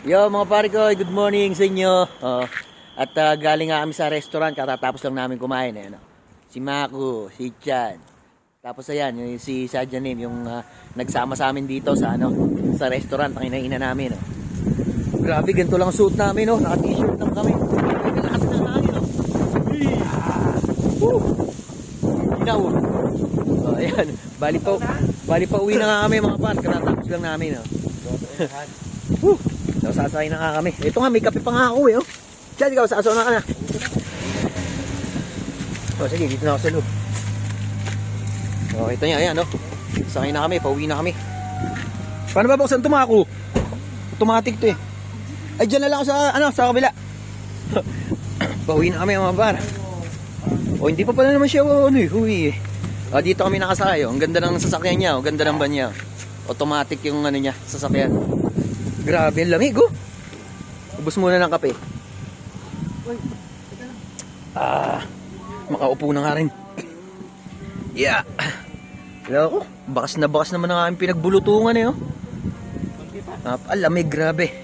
Yo mga pare ko, good morning sa inyo. At galing nga kami sa restaurant, katatapos lang namin kumain eh, no? Si Maku, si Chan. Tapos ayan, yung si Sajanim, yung nagsama sa amin dito sa sa restaurant, ang inaina namin, no? Grabe, ganito lang suit namin, no? Naka-t-shirt lang kami. May lakas na hangin, no? Ginaw. Ayan, bali pa uwi na nga kami mga pan, katatapos lang namin, no? So, sasakay na nga kami. Ito nga, may kape pa nga ako eh. Oh. Diyan, ikaw, sasaw na ka na. O, sige, dito na ako sa loob. O, ito niya, ayan, oh. Sakay na kami, pauwi na kami. Paano ba buksan tumako? Automatic to eh. Ay, dyan na lang ako sa kabila. Pauwi na kami, mga bar. O, hindi pa pala naman siya, uwi eh. O, dito kami nakasakay, oh. Ang ganda ng sasakyan niya, ang ganda ng van niya. Automatic yung niya, sasakyan. Grabe, ang lamig, oh. Ubus muna ng kape. Makaupo na nga rin. Yeah. Wala ko. Bakas na bakas naman ang aming pinagbulutungan eh, oh. Lamig, grabe.